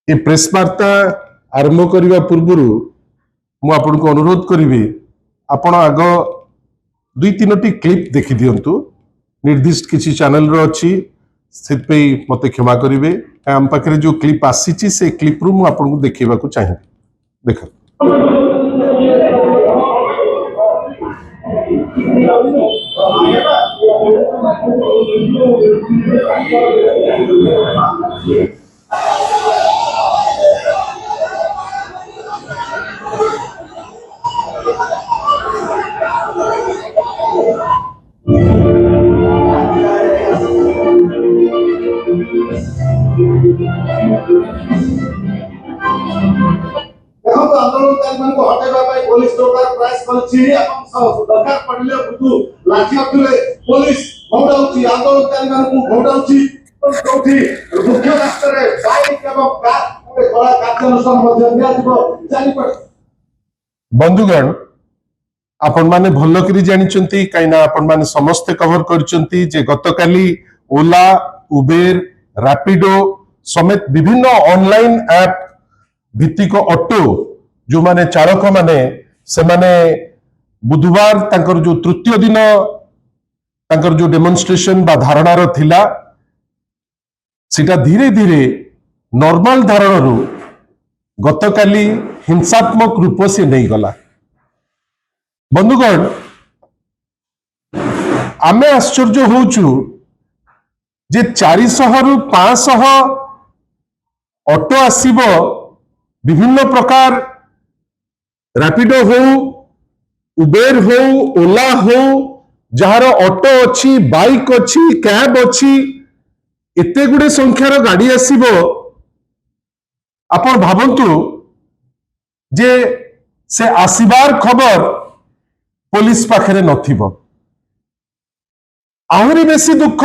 ये प्रेस वार्ता आरंभ करने पूर्व मुझे अनुरोध करी आपण आग दुई तीन क्लिप देखी दिंतु निर्दिष्ट किसी चैनल अच्छी मत क्षमा करेंगे आम पाखे जो क्लिप आसी से क्लिप रु मुझे देखा चाहिए देख आंदोलन हटाई पुलिस प्रयास दरकार पड़े लाठी पुलिस घोड़ाऊँ आंदोलन मुख्य रास्ता बाइक कड़ा कार्यानुष्ठान बंधुगण आपण माने भल करी जानिचंती काइना आपण माने समस्त कवर करचंती जे गतकाली ओला उबेर रैपिडो समेत विभिन्न ऑनलाइन ऐप भित्तिक ऑटो जो माने चालक माने से माने बुधवार तांकर जो तृतीय दिन तांकर जो डेमोन्स्ट्रेशन बा धारणार थिला सिटा धीरे धीरे नॉर्मल धारणरू गतकाली हिंसात्मक रूप से नहीं गला। बंधुगण आमे आश्चर्य होचु जे 400 रु 500 ऑटो आसीबो विभिन्न प्रकार रैपिडो हो उबेर हो ओला हो जार ऑटो अच्छी बाइक अच्छी कैब अच्छी एते गुडे संख्यार गाड़ी आसीबो आपण भाबंतु जे से आसीबार खबर पुलिस पाखरे नथिबो। आहरी बेसी दुख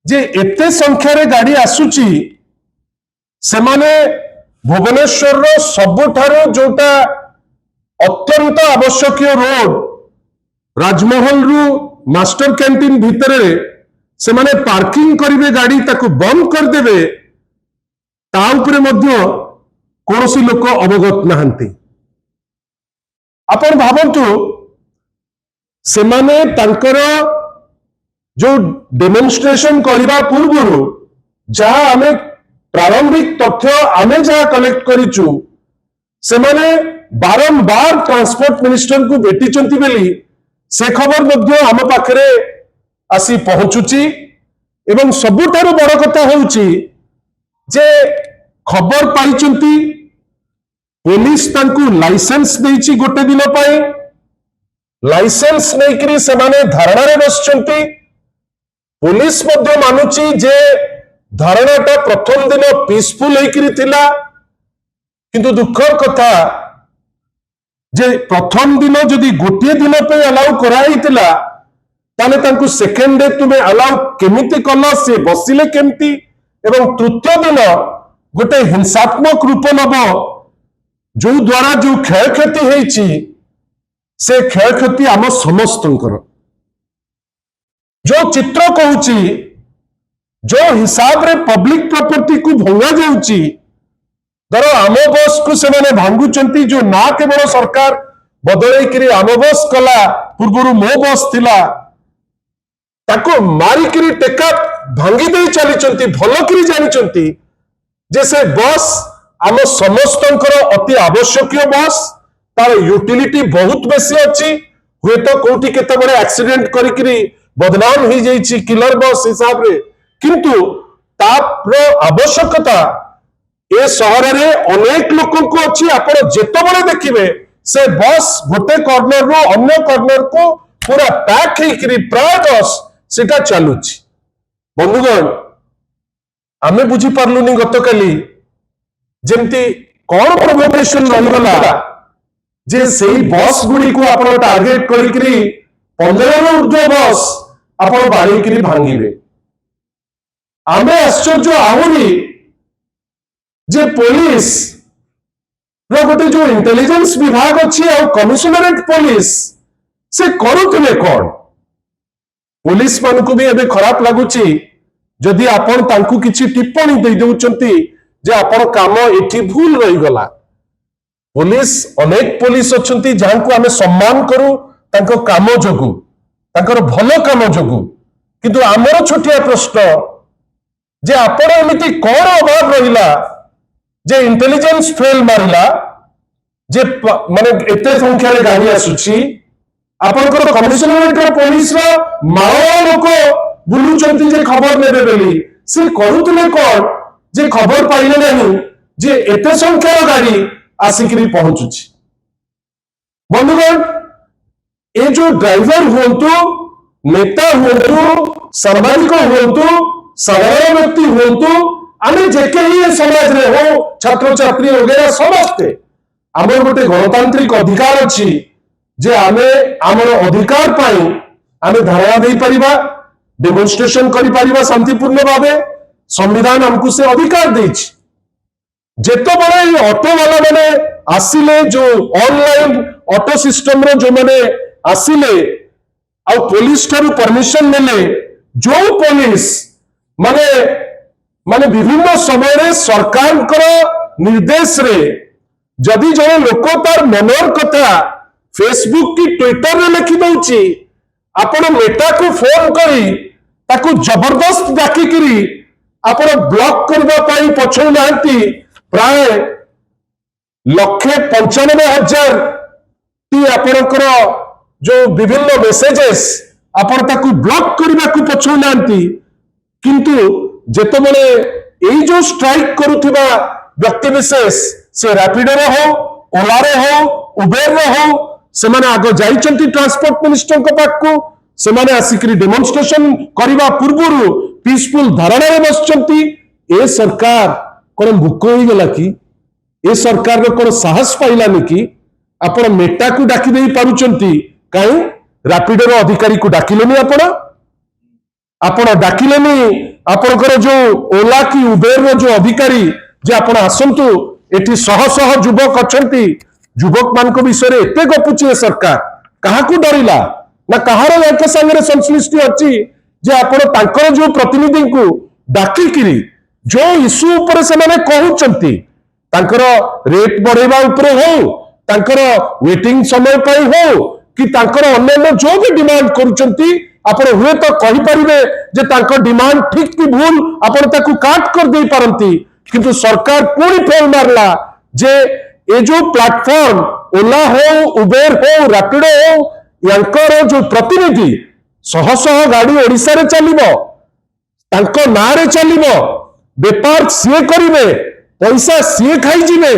जे एते संख्यारे गाड़ी आसुची सेमाने भुवनेश्वर रो सबुठारो जोटा अत्यंत आवश्यक रोड राजमहल रु मास्टर कैंटीन भितर से माने पार्किंग करिवे गाड़ी ताको बंद कर देवे ता उपरे मध्य कोनोसी लोक अवगत नहंती। आपण भाबंतु से माने तांकर जो डेमोन्स्ट्रेशन करबा पूर्व जहा आमे प्रारंभिक तथ्य आमे जहा कलेक्ट करिचु से माने बारंबार ट्रांसपोर्ट मिनिस्टर को भेटिचंती बेली से खबर मध्य आम पाखरे आसी पहुंचुची एवं सबुठारु बड़ कथा होउची जे खबर पाइचंती पुलिस तांकु लाइसेंस देइची गोटे दिन पाई लाइसेंस नेकरी से माने धारणा रे बसचंती पुलिस मध्य मानुची जे धारणाटा प्रथम दिन पीसफुल होइकरी थिला किंतु दुखर कथा जे प्रथम दिन जदि गोटे दिन पे अलाउ कराइतिला ताने तांकु सेकेंड डे तुमे अलाउ केमिति कल से बसिले केमिति एवं तृतीय दिन गोटे हिंसात्मक रूप नब जो द्वारा जो क्षयक्षति होइची से क्षयक्षति आम समस्तंकर जो चित्र कहूची जो हिसाब रे पब्लिक प्रॉपर्टी को भंगा जाउची धर आम बस को से माने भांगुचंती जो ना केवल सरकार बदलै करी आम बस कला पूर्व मो बस थिला ताको मारी करी टेका भांगी दे चलीचंती भलो करी जानिचंती जे से बस आम समस्तंकर अति आवश्यक बस तार यूटिलिटी बहुत बेसी अच्छी हुए तो कोठी केते बड़े एक्सीडेंट करी बदनाम हो जाइछि किलर बस हिसाब रे किंतु तार आवश्यकता ए सहर रे अनेक लोकों को अच्छी आपण जेतो बड़े देखिबे से बस गोटे कॉर्नर रो अन्य कॉर्नर को पूरा पैक हेकरी प्राय बस सेटा चालुछि। बंधुगण आमे बुझी पारलुनी गतकाली जेमती कौन प्रोवोकेशन रहीगला जे सेही बस गुडी को आपण टार्गेट करिकरी 15 रो ऊर्ध्व बस आपण बाळीकरी भांगिबे। आमे आश्चर्य आहुरी जे पुलिस रो गोटे जो इंटेलिजेंस विभाग अच्छी और कमिशनरेट पुलिस से करुले कौन पुलिस मान को भी एबे खराब लगुची जदि आपण तांकु किछि टिप्पणी दे दउचंती जे आपण काम एठी भूल रही गला पुलिस अनेक पुलिस अच्छंती जहां आमे सम्मान करू तांको काम जोगु तांकर भलो काम जोगु किंतु आमर छोटिया प्रश्न जे आपण एमिति कौन अभाव रहिला जे इंटेलिजेंस फेल मारिला जे माने एते संख्या रे गाड़ी आसुची आपनकर कमिशनरेट पुलिस रो माओ लोक बुलुचंती जे खबर नेबे बेली से करूतले कोन जे खबर पाइले नहीं जे एते संख्या गाड़ी आसिकरी पहुंचुची बंधुगण ए जो ड्राइवर हुंतु नेता हुंतु सामाजिक हुंतु साधारण व्यक्ति हुंतु आमे जेके ही समाज रे हो छात्र छात्री वगैरह समस्ते आमर गोटे गणतांत्रिक अधिकार अछि जे आमे आमर अधिकार पाई आमे धारणा दे परिबा डेमोन्स्ट्रेशन करि परिबा शांतिपूर्ण भावे संविधान हमको से अधिकार देछि जेतो बड़े ऑटो वाला माने आसिले जो ऑनलाइन ऑटो सिस्टम रो जो माने आसिले आ पुलिस थारु परमिशन नेले जो पुलिस माने माने विभिन्न समय रे सरकार निर्देश रे जदि जने लोक तार मनोर कथा फेसबुक की ट्विटर रे लिखि दउची आपण मेटा को फोन करी ताकू जबरदस्त डाकी करी आपण ब्लॉक करबा पाई पछौ नांती प्राय 1,95,000 टी आपणकर जो विभिन्न मेसेजेस आपण ताकू ब्लॉक करबा को पछौ नांती किंतु जेतबेले एई जो स्ट्राइक करूथिबा व्यक्ति विशेष से रैपिडो रे हो ओला रे हो उबेर रे हो से माने आगो जाइचंती ट्रांसपोर्ट मिनिस्टर को पाखु से माने आसिकरी डेमोन्स्ट्रेशन करबा पूर्वरु पीसफुल धारणा रे बसचंती ए सरकार कोन भूक होई गेला कि ए सरकार रो कोन साहस पाइलानी कि आपण मेटा को डाकी देई पारुचंती काई रैपिडो रो अधिकारी को डाकिलेनी आपण डाकिलेनी आपणकर जो ओला की उबेर रो जो अधिकारी जे आपण आसंतु एठी शह शह युवक अछंती युवक मान को विषय रे एते गपुची सरकार कहा को डरिला ना कहार एक संगे संश्लिष्टि अछि जे आपण तांकर जो प्रतिनिधि को डाकी किरी जो इश्यू ऊपर से माने कहउचंती तांकर रेट बढ़ेबा ऊपर हो तांकर वेटिंग समय पाई हो कि तांकर अन्य जो भी डिमांड करूचंती आपण हुए तो कहि परिबे जे तांकर डिमांड ठीक कि भूल आपण ताकू काट कर देई पारंती किंतु सरकार पूरी फेल मारला जे ए जो प्लेटफॉर्म ओला हो उबेर हो रैपिडो हो यांकर जो प्रतिनिधि शह शह गाड़ी ओडिसा रे चलिबो तांको ना रे चलिबो व्यापार सीए करिवे पैसा सीए खाई जिवे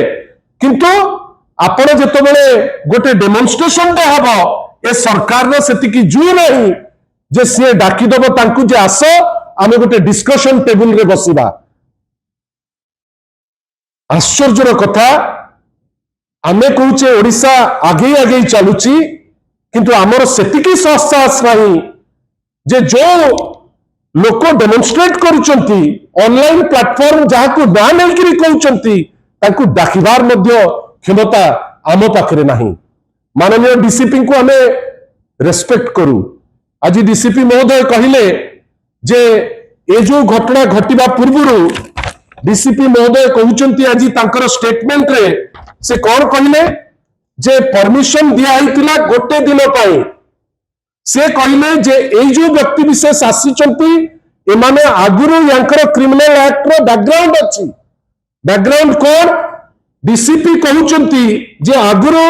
किंतु आपण जेतबेले गोटे डेमोन्स्ट्रेशन दे हबो ए सरकार रो सेति की जू नहीं जे सीए डाकी दबो तांकू जे आसो आमे गोटे डिस्कशन टेबल रे बसिबा आश्चर्यर कथा आमे कहूचे ओडिशा आगे आगे चलुची किंतु आमर सेतिकी साहस नहीं जे जो लोक डेमोन्स्ट्रेट करूचंती ऑनलाइन प्लेटफॉर्म जहाँ को ना नहीं कहउचंती ताकू डाकिबार मध्य क्षमता आम पाखरे नहीं माननीय डीसीपी को आमे रेस्पेक्ट करू आज डीसीपी महोदय कहिले जे ए जो घटना घटिबा पूर्वरु डीसीपी महोदय कहउचंती आज तांकर स्टेटमेंट रे से कौन कहले जे परमिशन दिया हितिला गोटे दिन पाई से कहले जे ए जो व्यक्ति विशेष आसीचंती एमाने आगुरु यांकर क्रिमिनल एक्ट रो बैकग्राउंड अछि बैकग्राउंड कौन डीसीपी कहउचंती जे आगुरु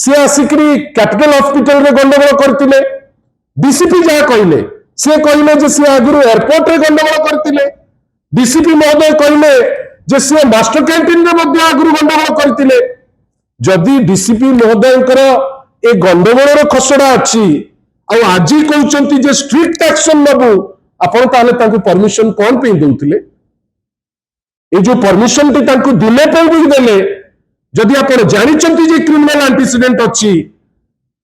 से आसिकरी कैपिटल हॉस्पिटल रे गंडगोल करतिले डीसीपी जा कहले से कहले जे से आगुरु एयरपोर्ट रे गंडगोल करतिले डीसीपी महोदय कहले जे से मास्टर कैंटीन रे मध्य आगुरु गंडगोल करतिले जदि डीसीपी महोदयकर ए गंडगोल खसड़ा अच्छी आज कहते जे स्ट्रिक्ट एक्शन नबू आपण ताले तांको परमिशन कौन पे दउथिले ए जो परमिशन टी तांको दिले पे भी देले जदि आपण जानिचंती जे क्रिमिनल एंटीसीडेंट अच्छी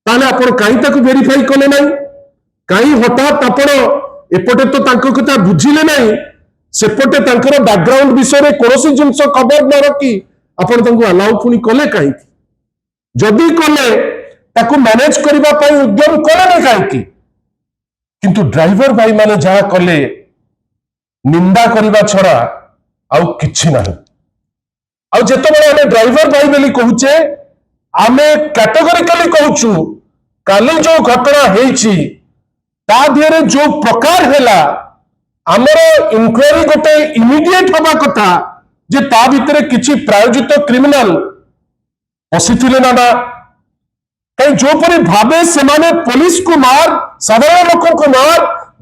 ताले आपण काई ताको वेरीफाई कले नाही काई हठात आपण एपटे तो तांको कथा बुझिले नाही सेपटे तांकर बैकग्राउंड विषय रे कोनोसी जिंस खबर न रखी आपण तांको अलाउ पुनी कले काई जदि कले ताको मैनेज करबा पई उद्यम कले न काई किंतु ड्राइवर भाई माने जहा कले निंदा करबा छड़ा आउ किछि नाही ଆଉ ଯେତେବେଳେ ଆମେ ଡ୍ରାଇଭର ଭାଇ ବୋଲି କହୁଛେ ଆମେ କ୍ୟାଟେଗୋରିକାଲି କହୁଛୁ କାଲି ଯୋଉ ଘଟଣା ହେଇଛି ତା ଦେହରେ ଯୋଉ ପ୍ରକାର ହେଲା ଆମର ଇନକ୍ୱାରି ଗୋଟେ ଇମିଡିଏଟ ହବା କଥା ଯେ ତା ଭିତରେ କିଛି ପ୍ରାୟୋଜିତ କ୍ରିମିନାଲ ପଶିଥିଲେ ନା कहीं जोपरी भावे सेमाने पुलिस को मार साधारण लोक को मार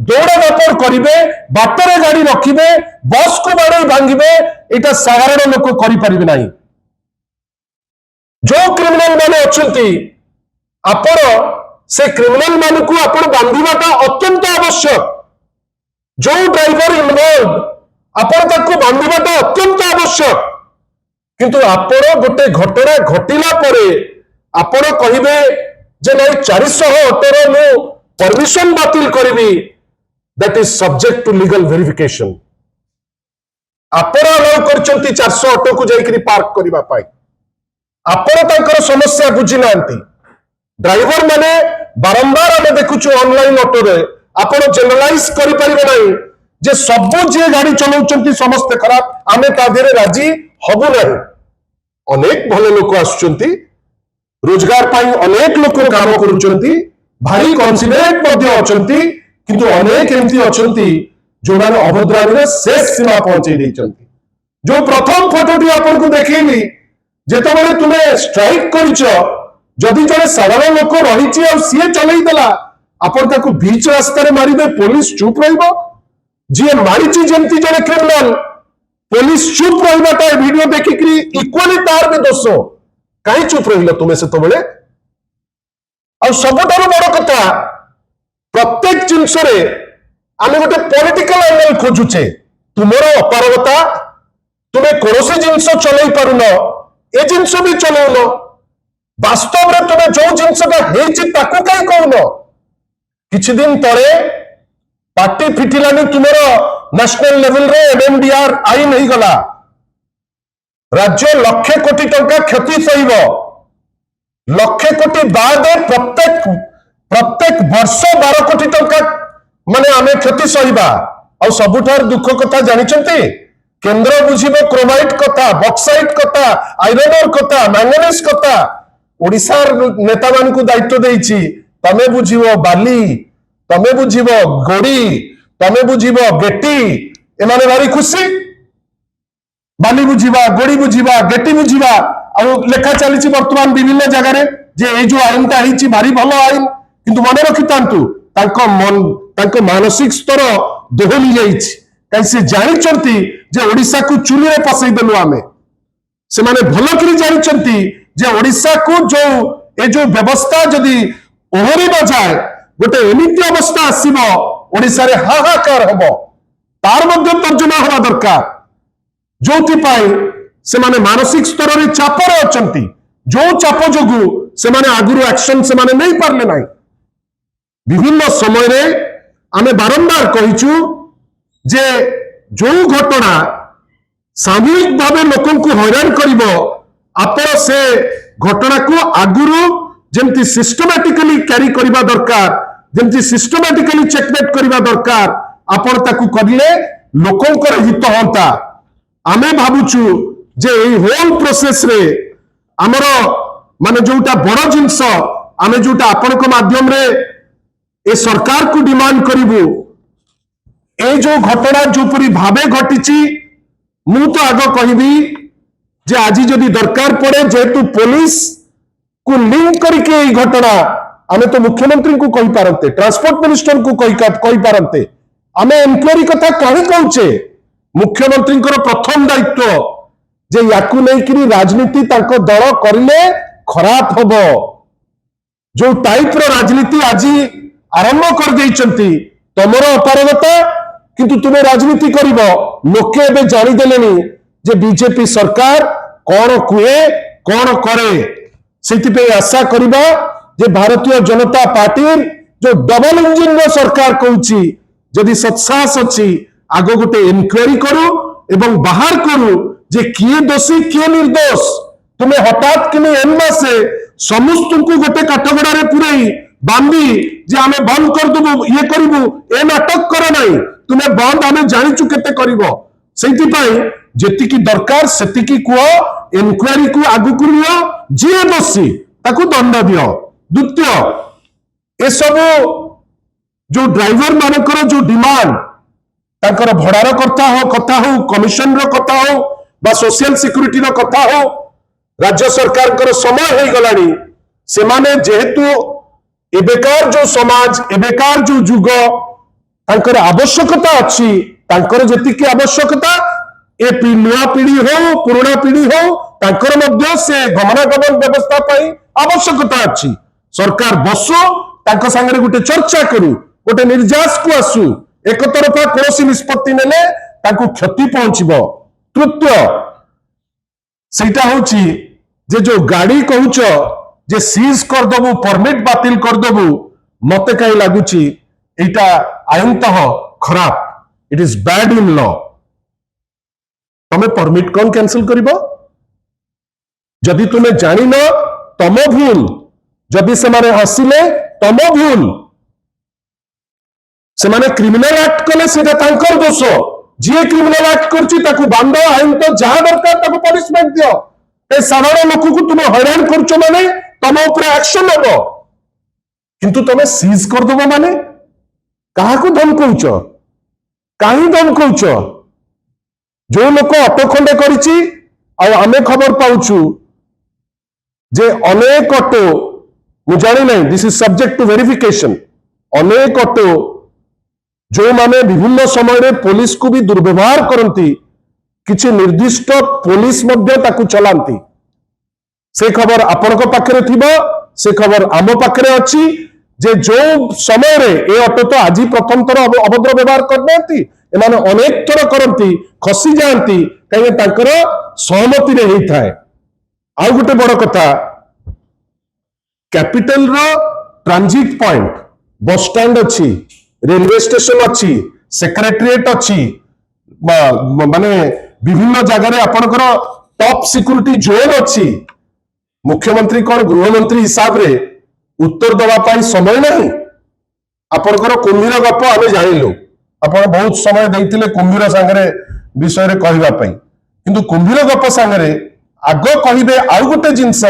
दौड़ दापड़ करेंगे बाटरे गाड़ी रखिबे बस को बाड़े भांगे एटा साधारण लोक करें ना जो क्रिमिनाल माने अच्छी आपण से क्रिमिनाल मान को आपण बांधिबाटा अत्यंत आवश्यक जो ड्राइवर इनवॉल्व आपण ताको बांधिबाटा अत्यंत आवश्यक किंतु आपण गोटे घटना घटिला परे आपण कहिबे जे नहीं 400 ऑटोर मु परमिशन बातिल करी that is subject to legal verification आपण अलाउ करचंती 400 ऑटो को जाई पार्क करबा पाई आपण तांकर समस्या बुझी नांती ड्राइवर माने बारंबार आमे देखुछु ऑनलाइन ऑटो रे आपण जनरलाइज करि परिबे नाही जे सब जे गाड़ी चलाउचंती समस्त खराब आमे ता देरे राजी हबु नाही अनेक भले लोक आसुचंती रोजगार पाई अनेक लोक काम करुचंती भारी कॉन्सिडरेट मध्ये अचंती किंतु अनेक एमती अचंती जो माने अभद्रामी रे शेष सीमा पहुंचे देचंती जो प्रथम फोटोटी आपन को देखैली जेतबेले तुमे स्ट्राइक करिचो जदि जने साधारण लोक रहिची आ सीए चलै देला आपन ताको बीच रास्ता रे मारिबे पुलिस चुप रहइबो जे मारिची जेमती जने क्रिमिनल पुलिस चुप रहइबाटा वीडियो देखिकरी इक्वली तार भी दोष कहीं चुप रहिल तुम्हें से तबले सबुठारु बड़ कथा प्रत्येक जिनस आम गोटे पॉलिटिकल एंगल खोजुचे तुमर अपारगता तुम्हें कौन जिनस चल पारुन ए जिनस भी चलौन वास्तव में तुम्हें जो जिनसटा कहीं कहन किछि दिन तले पार्टी फिटिलानी तुमर नेशनल लेवल रे एमएमडीआर आईन हो गला राज्य लक्षे कोटी टंका क्षति सहिब लक्षे कोटी बाद प्रत्येक वर्ष 12 कोटी टंका माने आमे क्षति सहिबा और सबुठार दुख कथा जानिचंती केंद्र बुझिबो क्रोमाइट कथा बक्साइट कथा आयरन ओर कथा मैंगनीज कथा ओडिसार नेता मान को दायित्व देइछि तमे बुझिबो बाली तमे बुझिबो गोड़ी तमे बुझिबो गेटी एमाने भारी खुशी बाली बुझीबा गोड़ी बुझीबा गेटी बुझीबा और लेखा चली वर्तमान विभिन्न जगार जे ए जो आईनटा होती भारी भल आईन किंतु मन रखि मानसिक स्तर दोहली जाइए से जानी जे ओडिशा को चुली रे पसई देलु आमे से माने भल करी जानी जे ओडिशा को जो ए जो व्यवस्था जदि ओहरिबा जाए गोटे एमिति अवस्था आसीबो ओडिशा रे हाहाकार हबो तार मध्य तर्जुमा होगा दरकार जो से माने मानसिक स्तर रे चापर अचंती जो चाप जोगु से माने आगुरु एक्शन से माने नहीं पारले नाही विभिन्न समय रे आमे बारंबार कहिचु जे जो घटना सामूहिक भावे लोकन को हैरान करिवो आपण से घटना को आगुरु जेमती सिस्टमैटिकली कैरी करिबा दरकार जेमती सिस्टमैटिकली चेकमेट करिबा दरकार आपण ताकू करले लोकंकर हित होता आमे भावुचु जे এই হোল प्रोसेस रे हमर माने जोटा बड़ जिंस आमे जोटा आपनक माध्यम रे ए सरकार को डिमांड करिवु ए जो घटना जोपरी भावे घटिची मु तो आग कहबी जे आज जदि दरकार पड़े जेतु पुलिस को लिंक करके ए घटना आमे तो मुख्यमंत्री को कहि पारंते ट्रांसपोर्ट मिनिस्टर को कहि पारंते आमे इंक्वायरी कथा कहि कहूचे मुख्यमंत्री प्रथम दायित्व जे याकू नहीं राजनीति तांको दल करिले खराब हबो जो टाइप रो राजनीति आज आरंभ कर देइचंती तमरो अपारगता किंतु तुमे राजनीति करिवो लोके एबे जानि देलेनी जे बीजेपी सरकार कोन कुए कोन करे सेति पे आशा करिबा जे भारतीय जनता पार्टी जो डबल इंजिन रो सरकार कहूची जदि सत्साहस अछि आगो गोटे इनक्वायरी करू एवं बाहर करू जे किए दोषी किए निर्दोष तुम्हें हठात कि एन मासे समस्त को गोटे काठगड़ा रे पुरई बांधी जे आमे बंद कर देबु ये करिवु ए नाटक कर नाही तुम्हें बंद आमे जानिचु केते करिवो सेति पई जेतिकी दरकार सेतिकी कुओ इनक्वारी को आगु को लियो जी दोषी ताकू दंड दियो। द्वितीय ए सब जो ड्राइवर मानकर जो डिमांड तांकर भड़ार कथा हो कमिशन रो कथा हो बा सोशल सिक्यूरिटी रो कथा हो राज्य सरकार कर समय हो गलानी से माने जेहेतु एबेकार जो समाज एबेकार जो जुग तांकर आवश्यकता अच्छी तांकर जतिकी आवश्यकता ए नुआ पीढ़ी हो पुराना पीढ़ी हो तांकर मध्य से गमनागमन व्यवस्था पाई आवश्यकता अच्छी सरकार बसो तांको संगे गोटे चर्चा करू गोटे निर्यास को आसू एक तरफा कौन निष्पत्ति नेले तांको क्षति पहुंचबो। तृतीय सेटा होची जे जो गाड़ी कहूच जे सीज कर दबु परमिट बातिल कर दबु मते कहीं लगुची एटा आईनतः खराब it is bad in law. तमे परमिट कौन कैंसिल करिबो जदि तुमे जानी न तम भूल जदि से माने हसिले तम भूल से माने क्रिमिनल एक्ट कले सेटा तांकर दोष जी क्रिमिनल एक्ट करछि ताकू बांध आईन तो जहां दरकार ताकू पनिशमेंट दियो ए साधारण लोक को तुम हैरान करछो माने तम ऊपर एक्शन हबो किंतु तमे सीज कर दबो माने काहा को धमकौछ काहे धमकौछ जो लोक ऑटो खंडे करिछि आ आमे खबर पाउछु जे अनेक ऑटो मु जानी नहीं this is subject to verification अनेक ऑटो जो माने विभिन्न समय पुलिस को भी दुर्व्यवहार करती किछि निर्दिष्ट पुलिस मध्य ताकू चलांती से खबर आपण पाखे थिबो से खबर आम पाखे अच्छी जे जो समय रे ए ऑटो तो आज प्रथम थर अभद्र व्यवहार करते एमाने अनेक थर करती खसी जाती कहीं तांकर सहमति रे होता है। आउ गोटे बड़ कथा कैपिटल रो ट्रांजिट पॉइंट बस स्टैंड अच्छी रेलवे स्टेशन अच्छी सेक्रेटरीएट अच्छी माने विभिन्न जगह आपणकर टॉप सिक्यूरिटी जोन अच्छी मुख्यमंत्री कौन गृहमंत्री हिसाब रे उत्तर दवा समय नहीं आपणकर कुम्भीर गप आम जानिलु आपण बहुत समय देइतिले कुम्भीर सांगरे विषय रे कहबा पई किंतु कुम्भीर गप सांगरे आग कहिबे आउ गोटे जिंस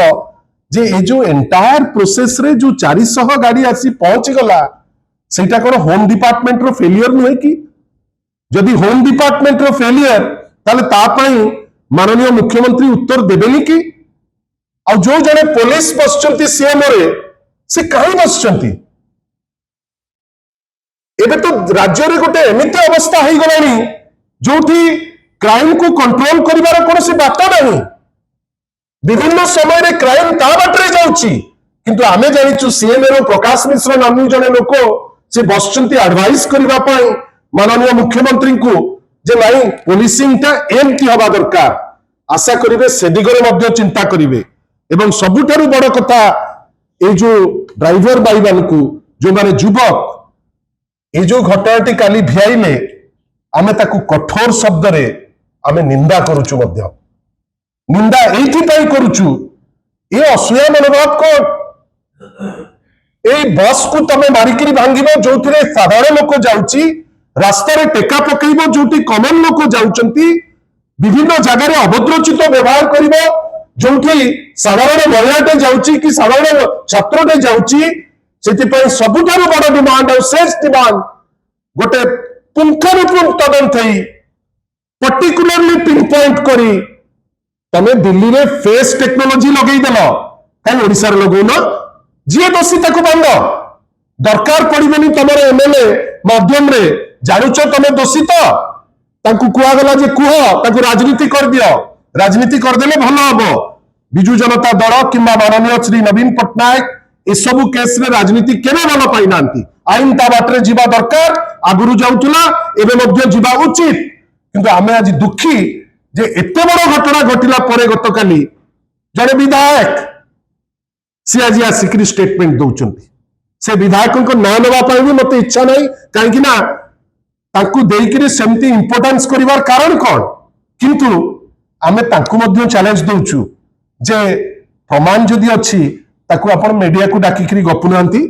जे ए जो एंटायर प्रोसेस रे जो 400 गाड़ी आसी पहुंच गला सेटा कोन होम डिपार्टमेंट रो फेलियर नुहे कि जदि होम डिपार्टमेंट रो फेलियर ताले ता पई माननीय मुख्यमंत्री उत्तर देबेनी कि आ जो जने पुलिस बसचंती सीएम रे से कहीं बसचंती एबे तो राज्य रे गोटे एमिति अवस्था हो गलानी जोठी क्राइम को कंट्रोल करिवार कोनोसी बात नहीं विभिन्न समय रे क्राइम ता बाटरे जाउची किंतु आमे जानिचु सीएम रो प्रकाश मिश्र नामी जने लोक से बसचंती एडवाइस करिवा पई माननीय मुख्यमंत्री को जे नहीं पुलिसिंग ता एमती हवा दरकार आशा करिवे से दिगरे मध्य चिंता करिवे एवं सबुठारु बड़ कथा ए जो ड्राइवर भाई मानकू जो माने युवक ए जो घटनाटी काली भियाइले आमे ताकू कठोर शब्द रे आमे निंदा करूचु मध्य निंदा एथि पई करूचु ए असुया मनोभाव को ए बस को तमे मारिकरी भांगिबो जोथिरे साधारण लोक जाउची रास्ता रे टेका पकेइबो जोटी कॉमन लोक जाउचंती विभिन्न जगह रे अभद्रचित व्यवहार करिवो जोठी साधारण महिलाटे जाउची कि साधारण छात्रटे जाउची सेति पई सबुठारु बड़ डिमांड और शेष डिमांड गोटे पुंखानुपुंख तदंत थई पर्टिकुलरली पिन पॉइंट करी तमे दिल्ली रे फेस टेक्नोलॉजी लगेई देलो काई ओडिसा रे लगौन जी दोषी ताकू बांध दरकार पड़िबेनी तमर एमएलए माध्यम रे जानुच तमे दोषी तो ताकू कुआ गला जे कुह ताकू राजनीति कर दियो राजनीति कर देले भलो हबो बिजू जनता दल किंबा माननीय श्री नवीन पटनायक ए सब केस रे राजनीति केबे भलो पाई नांती आईन ता बाटरे जीवा दरकार आगुरु जाउतुला एबे मध्य जीवा उचित किंतु आमे आज दुखी जे एते बड़ घटना घटिला परे गतकाली जने विधायक सी आज आसिकरी स्टेटमेंट दउचंती से विधायक को ना नवा पाई भी मते इच्छा नहीं काहे ना ताकू देइकरी सेमती इंपोर्टेंस करिवार कारण कोन किंतु आमे ताकू मध्य चैलेंज दउचु जे प्रमाण जदि अछि ताकू आपण मीडिया को डाकिकरी गपुनांती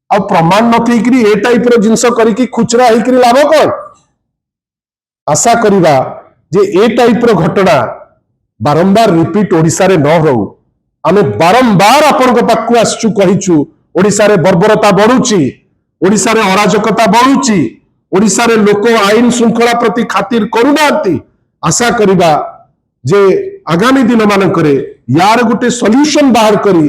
आ प्रमाण न केकरी ए टाइप रो जिंस करिकि खुचरा हेकरी लाभ कोन आशा करिवा जे ए टाइप रो घटना बारंबार रिपीट ओडिशा रे न हो आमे बारंबार आपण पाखु आसचु कहिचु ओडिशा रे बर्बरता बढ़ुची ओडिशा रे अराजकता बढ़ुची ओडिशा रे लोक आईन श्रृंखला प्रति खातिर करूनांती आशा करिबा जे आगामी दिन मानकरे यार गोटे सॉल्यूशन बाहर करी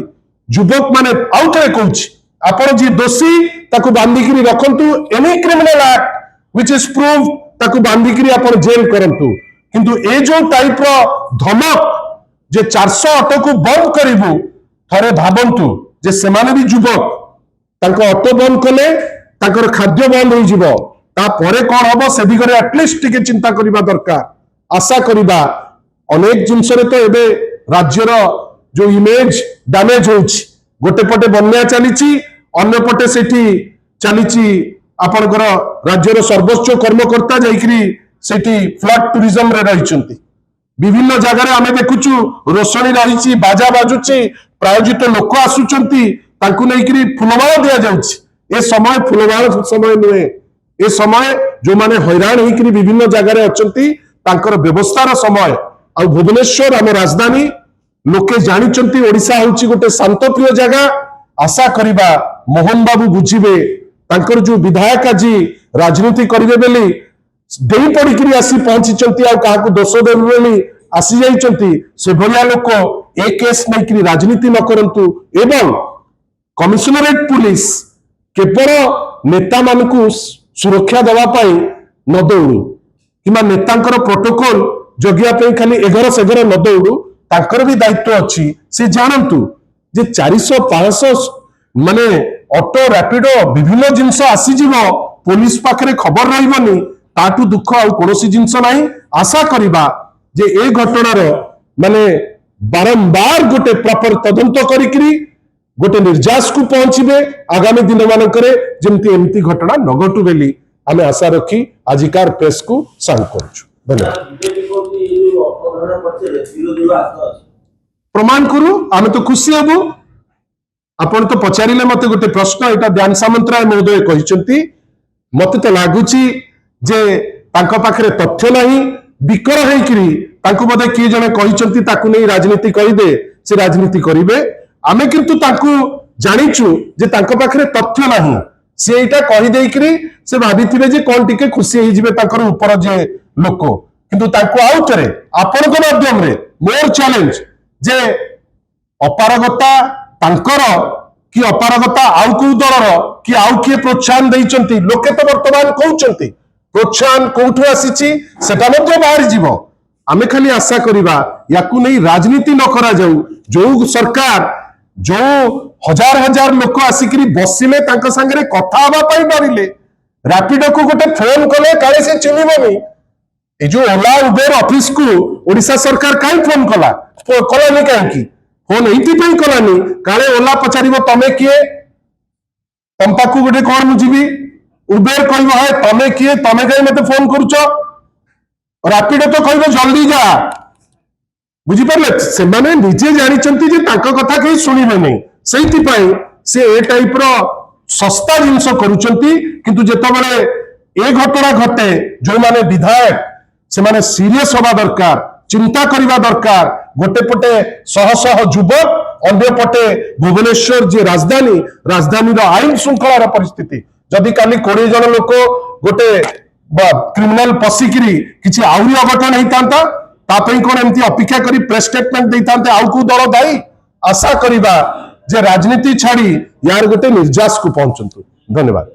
युवक माने आउथरे कहूची आपण जी दोषी ताकू बांधिकिरी रखंतु any criminal act which is prove ताकू बांधिकिरी आपण जेल करंतु किंतु ए जो टाइप रो धमक जे 408 को बंद करिवु थरे भाबंतु जे सेमाने भी युवक तांको ऑटो बंद कले तांकर खाद्य बंद हो जिवो ता परे कोन हबो से दिगरे एटलिस्ट टिके चिंता करिबा दरकार आशा करिबा अनेक जिनस रे तो एबे राज्यर जो इमेज डैमेज होउछि गोटे पटे बन्या चलीछि अन्य पटे सेठी चलीछि आपनकर राज्यर सर्वोच्च कर्मकर्ता जाइकरी सेठी फ्लड टूरिज्म रे रहिचंती विभिन्न जगह रे आमे देखुछु रोशनी रहिछि बाजा बाजुछि प्रायोजित लोक आसुचंती तांकु नेइकरी फुलमाला दिया जाउछि ए समय फुलमाला समय नुहे ए समय जो माने हैरान होइकरी विभिन्न जगह रे अचंती तांकर व्यवस्थार समय आ भुवनेश्वर आम राजधानी लोके जानिचंती ओडिशा होउछि गोटे शांतप्रिय जगह आशा करिबा मोहन बाबू बुझिबे तांकर जो विधायक आज राजनीति करिवे बेली डेई पड़िकरी आसी पहुंची आ काहाकू दोष देबे बेली आसी जाइचंती से भलिया लोक ए केस नैकरी राजनीति न करंतु एवं कमिशनरेट पुलिस केवल नेता मानकू सुरक्षा देवा पाई न दौड़ू किंबा नेतांकर प्रोटोकॉल जगिया पे खाली 11 न दौड़ू तांकर भी दायित्व अच्छी से जानतु जे 400-500 माने ऑटो रैपिडो विभिन्न जिनस आसीजिव पुलिस पाखरे खबर रहिबनी ताटू दुख आ कोनोसी जिनस नाही आशा करिबा जे ए घटनार माने बारंबार गोटे प्रॉपर तदंत करिकरी गोटे निर्जास को पहुंचीबे आगामी दिन मानकरे जेमती एमती घटना न घटू बेली आमे आशा रखी आजिकार प्रेस को सांग करछु धन्यवाद प्रमाण करू आमे तो खुशी हबु आपण तो पचारिले मते गोटे प्रश्न एटा ध्यान सामंतराय महोदय कहिसंती मते तो लागुची जे तांको पाखरे तथ्य नाही बिकर हेकरी तांको बदे की जने कहिसंती ताकू नै राजनीति करिदे से राजनीति करिवे आमे किंतु तांको जानिचु जे तांको पाखरे तथ्य नाही से एटा कहि देइकरी से भाबिथिबे जे कोन टिके खुशी हे जिवे ताकर ऊपर जे लोक किंतु तांको आउथरे आपनक माध्यम रे मोर चैलेंज जे अपारगता तांकर कि अपारगता आउ को दलर कि आउ किए प्रोत्साहन देइचंती लोके तो वर्तमान कहउचंती प्रोत्साहन कोठु आसीची सेटा मध्ये बाहर जीवो आमे खाली आशा करिबा याकू नै राजनीति न करा जाऊ जो सरकार जो हजार हजार लोक आसिकरी बसिले तांका संगे कथा हवा पई डरिले रैपिडो को गोटे फोन कले काले से चिनिबनी ए जो ओला उबेर ऑफिस को ओडिशा सरकार काई फोन कला कलानी काई फोन एइति पई कलानी काले ओला पचारिबो तमे किए तम पाखु गोटे कोन मुजिबी उबेर कहबो है तमे किए तमे काई मते फोन करूचो रैपिडो तो कहबो जल्दी जा बुझी परले से माने निजे जानि चंती जे तांका कथा कई सुनिबे नै सेइति पई से ए टाइप रो सस्ता जिंस करूचंती किंतु जेतो बळे ए घटना घटे जो माने विधायक से माने सीरियस होबा दरकार चिंता करिबा दरकार गोटे पटे शह शह युवक अन्य पटे भुवनेश्वर जे राजधानी रो आईन श्रृंखलार परिस्थिति जदि काली 20 जन लोक गोटे क्रिमिनल पसिकरी किछि आउरी अघटन हेतांता तापई कोन एमती अपेक्षा करी प्रेस स्टेटमेंट देतांते आउ को दल दाई आशा करिबा जे राजनीति छाड़ी यार गोटे निर्जास को पहुंचंतु धन्यवाद।